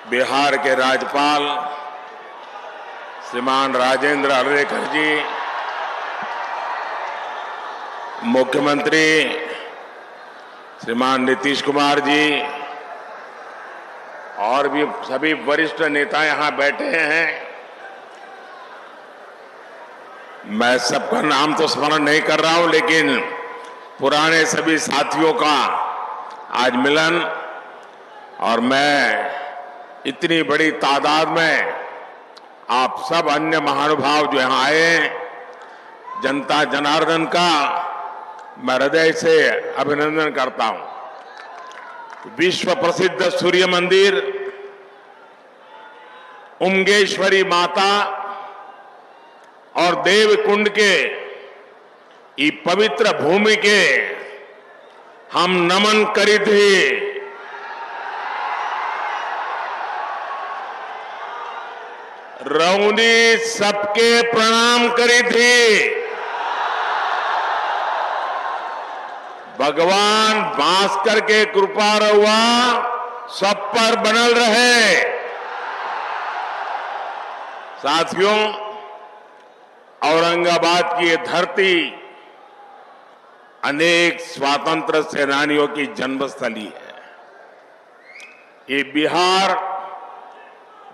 बिहार के राज्यपाल श्रीमान राजेंद्र अर्लेकर जी, मुख्यमंत्री श्रीमान नीतीश कुमार जी और भी सभी वरिष्ठ नेता यहां बैठे हैं। मैं सबका नाम तो स्मरण नहीं कर रहा हूं, लेकिन पुराने सभी साथियों का आज मिलन, और मैं इतनी बड़ी तादाद में आप सब अन्य महानुभाव जो यहां आए, जनता जनार्दन का मैं हृदय से अभिनंदन करता हूं। विश्व प्रसिद्ध सूर्य मंदिर, उमगेश्वरी माता और देवकुंड के ये पवित्र भूमि के हम नमन करी थी। रौनी सबके प्रणाम करी थी। भगवान भास्कर के कृपा रहुआ सब पर बनल रहे। साथियों, औरंगाबाद की ये धरती अनेक स्वतंत्र सेनानियों की जन्मस्थली है। ये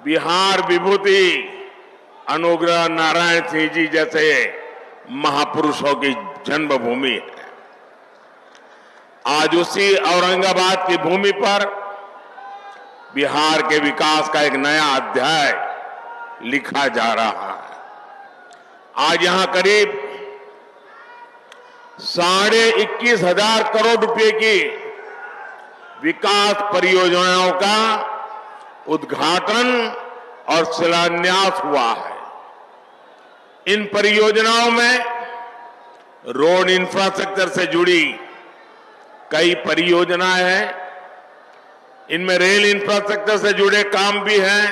बिहार विभूति अनुग्रह नारायण सिंह जी जैसे महापुरुषों की जन्मभूमि है। आज उसी औरंगाबाद की भूमि पर बिहार के विकास का एक नया अध्याय लिखा जा रहा है। आज यहां करीब 21,500 करोड़ रुपए की विकास परियोजनाओं का उद्घाटन और शिलान्यास हुआ है। इन परियोजनाओं में रोड इंफ्रास्ट्रक्चर से जुड़ी कई परियोजनाएं हैं। इनमें रेल इंफ्रास्ट्रक्चर से जुड़े काम भी हैं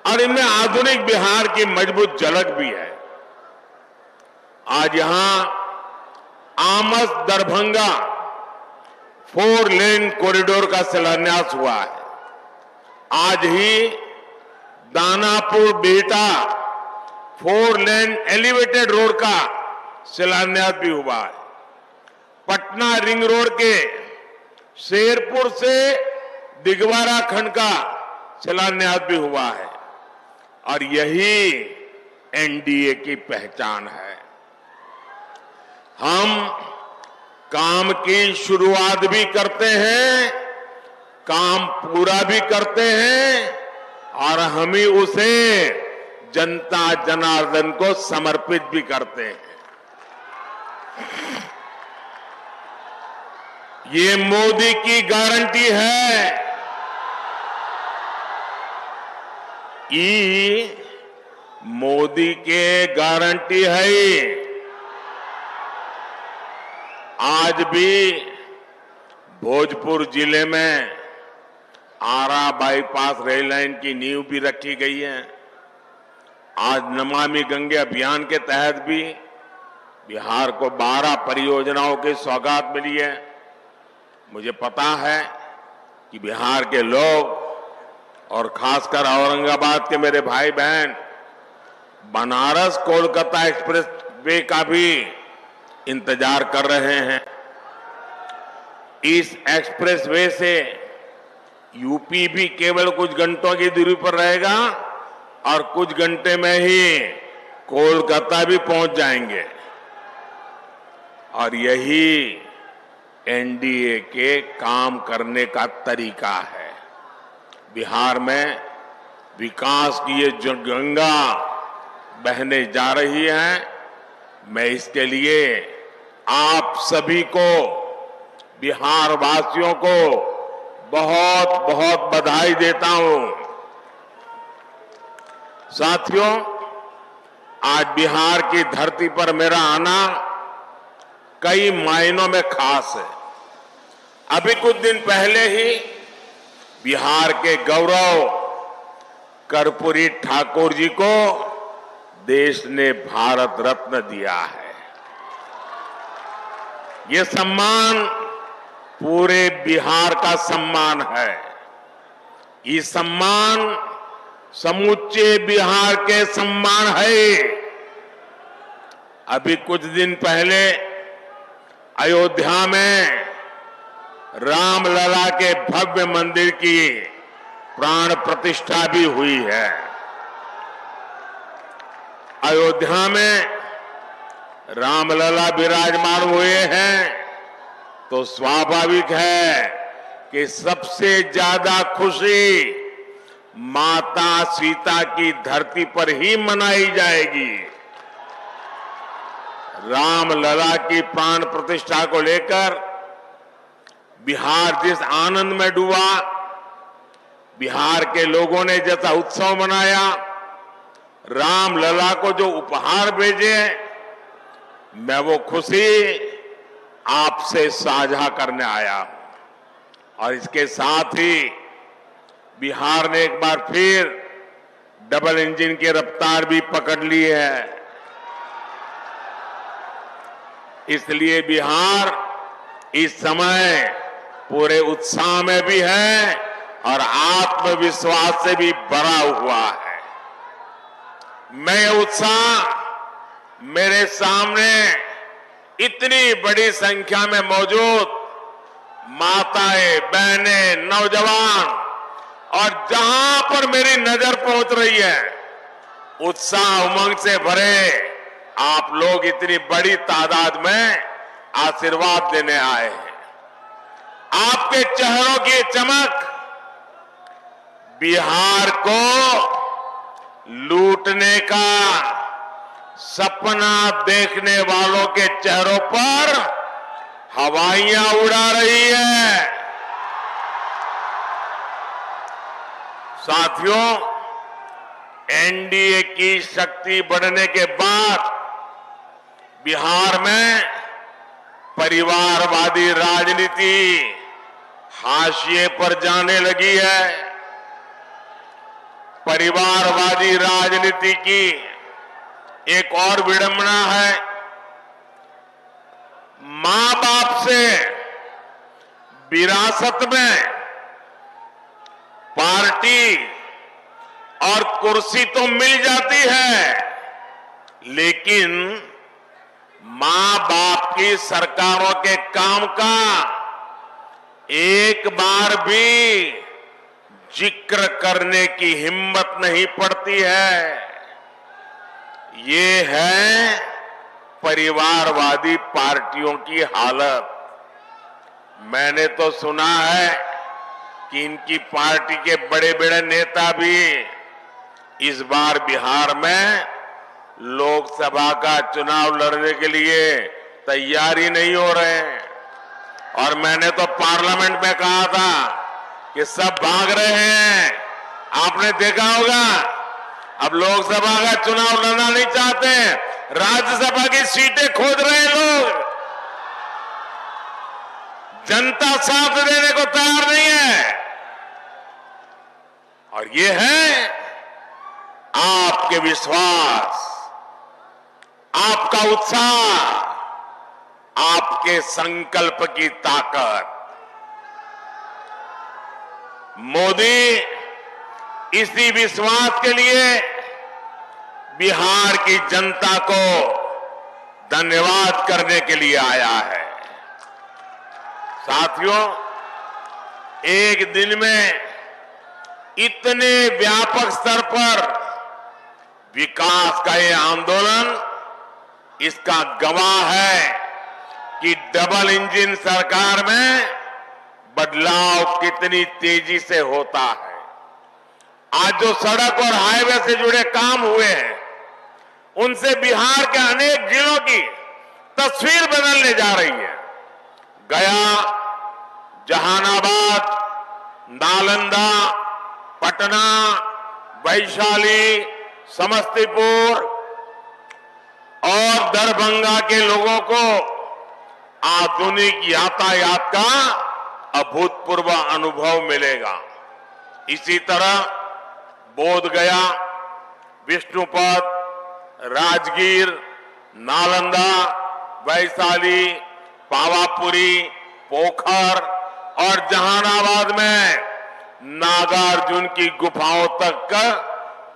और इनमें आधुनिक बिहार की मजबूत झलक भी है। आज यहां आमस दरभंगा 4 लेन कॉरिडोर का शिलान्यास हुआ है। आज ही Danapur Bihta 4 lane elevated road का शिलान्यास भी हुआ है। पटना रिंग रोड के शेरपुर से दिगवारा खंड का शिलान्यास भी हुआ है। और यही एनडीए की पहचान है। हम काम की शुरुआत भी करते हैं, काम पूरा भी करते हैं और हम ही उसे जनता जनार्दन को समर्पित भी करते हैं। ये मोदी की गारंटी है। ये मोदी के गारंटी है। आज भी भोजपुर जिले में आरा बाईपास रेल लाइन की नींव भी रखी गई है। आज नमामि गंगे अभियान के तहत भी बिहार को 12 परियोजनाओं की सौगात मिली है। मुझे पता है कि बिहार के लोग और खासकर औरंगाबाद के मेरे भाई बहन बनारस कोलकाता एक्सप्रेस वे का भी इंतजार कर रहे हैं। इस एक्सप्रेस वे से यूपी भी केवल कुछ घंटों की दूरी पर रहेगा और कुछ घंटे में ही कोलकाता भी पहुंच जाएंगे। और यही एनडीए के काम करने का तरीका है। बिहार में विकास की ये जो गंगा बहने जा रही है, मैं इसके लिए आप सभी को, बिहार वासियों को बहुत बहुत बधाई देता हूं। साथियों, आज बिहार की धरती पर मेरा आना कई मायनों में खास है। अभी कुछ दिन पहले ही बिहार के गौरव कर्पूरी ठाकुर जी को देश ने भारत रत्न दिया है। ये सम्मान पूरे बिहार का सम्मान है। ये सम्मान समूचे बिहार के सम्मान है। अभी कुछ दिन पहले अयोध्या में रामलला के भव्य मंदिर की प्राण प्रतिष्ठा भी हुई है। अयोध्या में रामलला विराजमान हुए हैं तो स्वाभाविक है कि सबसे ज्यादा खुशी माता सीता की धरती पर ही मनाई जाएगी। रामलला की प्राण प्रतिष्ठा को लेकर बिहार जिस आनंद में डूबा, बिहार के लोगों ने जैसा उत्सव मनाया, रामलला को जो उपहार भेजे, मैं वो खुशी आपसे साझा करने आया हूं। और इसके साथ ही बिहार ने एक बार फिर डबल इंजन की रफ्तार भी पकड़ ली है। इसलिए बिहार इस समय पूरे उत्साह में भी है और आत्मविश्वास से भी भरा हुआ है। मैं ये उत्साह मेरे सामने इतनी बड़ी संख्या में मौजूद माताएं, बहनें, नौजवान और जहां पर मेरी नजर पहुंच रही है, उत्साह उमंग से भरे आप लोग इतनी बड़ी तादाद में आशीर्वाद देने आए हैं। आपके चेहरों की चमक बिहार को लूटने का सपना देखने वालों के चेहरों पर हवाइयां उड़ा रही है। साथियों, एनडीए की शक्ति बढ़ने के बाद बिहार में परिवारवादी राजनीति हाशिए पर जाने लगी है। परिवारवादी राजनीति की एक और विडंबना है, मां बाप से विरासत में पार्टी और कुर्सी तो मिल जाती है, लेकिन मां बाप की सरकारों के काम का एक बार भी जिक्र करने की हिम्मत नहीं पड़ती है। ये है परिवारवादी पार्टियों की हालत। मैंने तो सुना है कि इनकी पार्टी के बड़े बड़े नेता भी इस बार बिहार में लोकसभा का चुनाव लड़ने के लिए तैयारी नहीं हो रहे हैं। और मैंने तो पार्लियामेंट में कहा था कि सब भाग रहे हैं। आपने देखा होगा, अब लोकसभा का चुनाव लड़ना नहीं चाहते, राज्यसभा की सीटें खोज रहे हैं लोग। जनता साथ देने को तैयार नहीं है। और ये है आपके विश्वास, आपका उत्साह, आपके संकल्प की ताकत। मोदी इसी विश्वास के लिए बिहार की जनता को धन्यवाद करने के लिए आया है। साथियों, एक दिन में इतने व्यापक स्तर पर विकास का ये आंदोलन इसका गवाह है कि डबल इंजन सरकार में बदलाव कितनी तेजी से होता है। आज जो सड़क और हाईवे से जुड़े काम हुए हैं, उनसे बिहार के अनेक जिलों की तस्वीर बदलने जा रही है। गया, जहानाबाद, नालंदा, पटना, वैशाली, समस्तीपुर और दरभंगा के लोगों को आधुनिक यातायात का अभूतपूर्व अनुभव मिलेगा। इसी तरह बोधगया, विष्णुपद, राजगीर, नालंदा, वैशाली, पावापुरी, पोखर और जहानाबाद में नागार्जुन की गुफाओं तक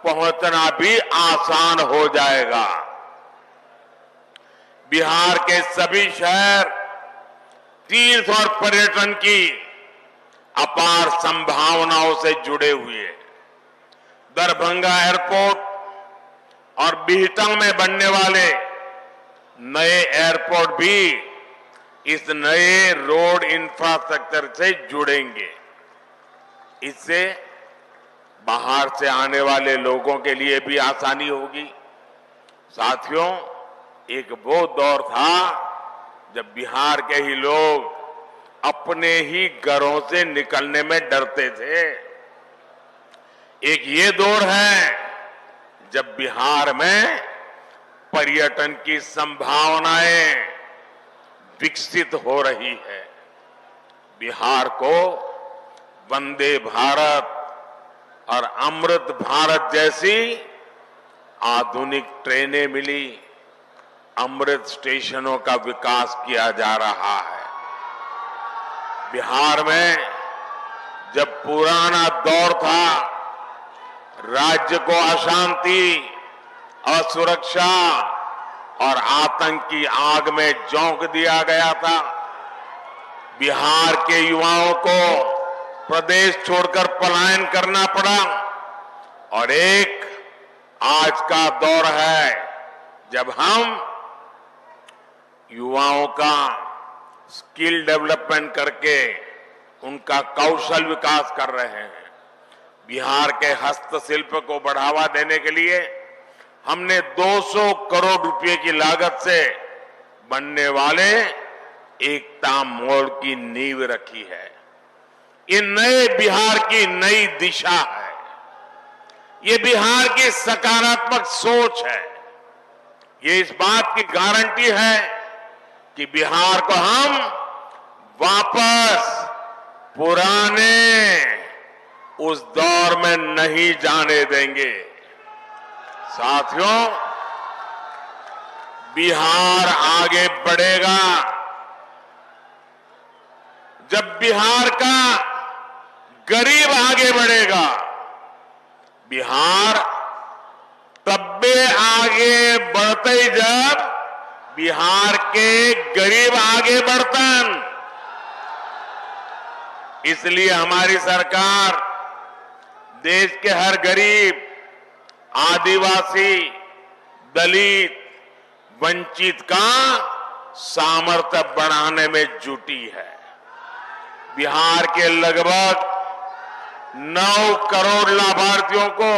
पहुंचना भी आसान हो जाएगा। बिहार के सभी शहर तीर्थ और पर्यटन की अपार संभावनाओं से जुड़े हुए हैं। दरभंगा एयरपोर्ट और बिहटा में बनने वाले नए एयरपोर्ट भी इस नए रोड इंफ्रास्ट्रक्चर से जुड़ेंगे। इससे बाहर से आने वाले लोगों के लिए भी आसानी होगी। साथियों, एक वो दौर था जब बिहार के ही लोग अपने ही घरों से निकलने में डरते थे। एक ये दौर है जब बिहार में पर्यटन की संभावनाएं विकसित हो रही है। बिहार को वंदे भारत और अमृत भारत जैसी आधुनिक ट्रेनें मिली। अमृत स्टेशनों का विकास किया जा रहा है। बिहार में जब पुराना दौर था, राज्य को अशांति, असुरक्षा और आतंक की आग में झोंक दिया गया था। बिहार के युवाओं को प्रदेश छोड़कर पलायन करना पड़ा और एक आज का दौर है जब हम युवाओं का स्किल डेवलपमेंट करके उनका कौशल विकास कर रहे हैं। बिहार के हस्तशिल्प को बढ़ावा देने के लिए हमने 200 करोड़ रुपए की लागत से बनने वाले एकता मॉल की नींव रखी है। ये नए बिहार की नई दिशा है। ये बिहार की सकारात्मक सोच है। ये इस बात की गारंटी है कि बिहार को हम वापस पुराने उस दौर में नहीं जाने देंगे। साथियों, बिहार आगे बढ़ेगा जब बिहार का गरीब आगे बढ़ेगा। बिहार तब्बे आगे बढ़ते जब बिहार के गरीब आगे बढ़तन। इसलिए हमारी सरकार देश के हर गरीब, आदिवासी, दलित, वंचित का सामर्थ्य बढ़ाने में जुटी है। बिहार के लगभग 9 करोड़ लाभार्थियों को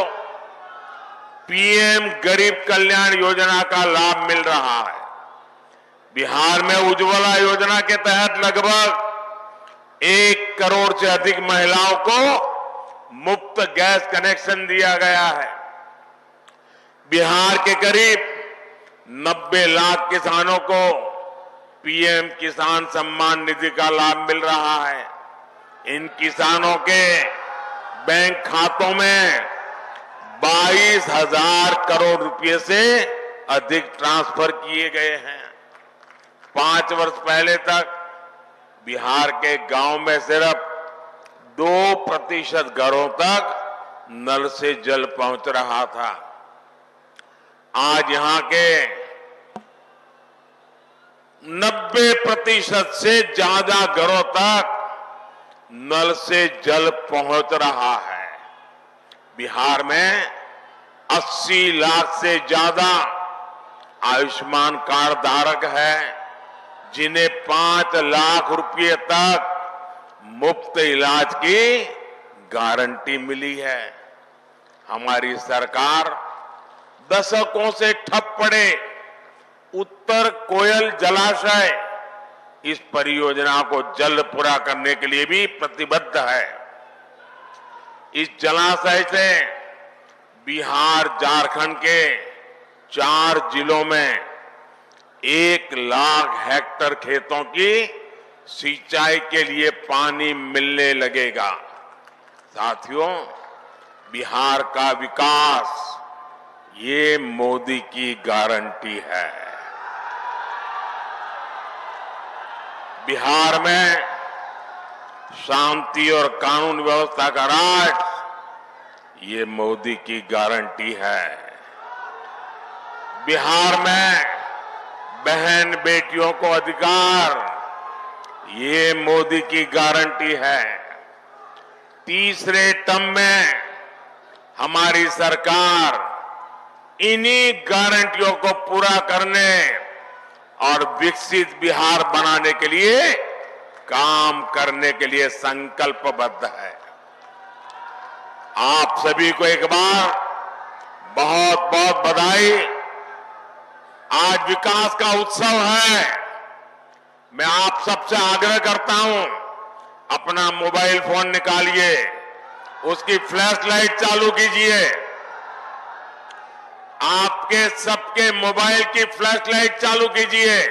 पीएम गरीब कल्याण योजना का लाभ मिल रहा है। बिहार में उज्ज्वला योजना के तहत लगभग 1 करोड़ से अधिक महिलाओं को मुफ्त गैस कनेक्शन दिया गया है। बिहार के करीब 90 लाख किसानों को पीएम किसान सम्मान निधि का लाभ मिल रहा है। इन किसानों के बैंक खातों में 22,000 करोड़ रुपए से अधिक ट्रांसफर किए गए हैं। 5 वर्ष पहले तक बिहार के गांव में सिर्फ 2% घरों तक नल से जल पहुंच रहा था। आज यहां के 90% से ज्यादा घरों तक नल से जल पहुंच रहा है। बिहार में 80 लाख से ज्यादा आयुष्मान कार्ड धारक है, जिन्हें 5 लाख रुपए तक मुफ्त इलाज की गारंटी मिली है। हमारी सरकार दशकों से ठप पड़े उत्तर कोयल जलाशय इस परियोजना को जल्द पूरा करने के लिए भी प्रतिबद्ध है। इस जलाशय से बिहार, झारखंड के 4 जिलों में 1 लाख हेक्टेयर खेतों की सिंचाई के लिए पानी मिलने लगेगा। साथियों, बिहार का विकास ये मोदी की गारंटी है। बिहार में शांति और कानून व्यवस्था का राज, ये मोदी की गारंटी है। बिहार में बहन बेटियों को अधिकार, ये मोदी की गारंटी है। तीसरे टर्म में हमारी सरकार इन्हीं गारंटियों को पूरा करने और विकसित बिहार बनाने के लिए काम करने के लिए संकल्पबद्ध है। आप सभी को एक बार बहुत बहुत बधाई। आज विकास का उत्सव है। मैं आप सबसे आग्रह करता हूं, अपना मोबाइल फोन निकालिए, उसकी फ्लैश लाइट चालू कीजिए। आपके सबके मोबाइल की फ्लैश लाइट चालू कीजिए।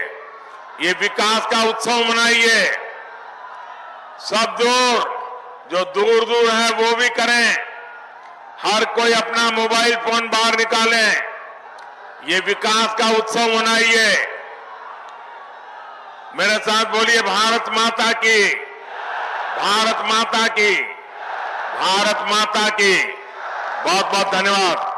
ये विकास का उत्सव मनाइए। सब जो दूर दूर है वो भी करें। हर कोई अपना मोबाइल फोन बाहर निकालें। ये विकास का उत्सव मनाइए। मेरे साथ बोलिए, भारत माता की, भारत माता की, भारत माता की। बहुत बहुत धन्यवाद।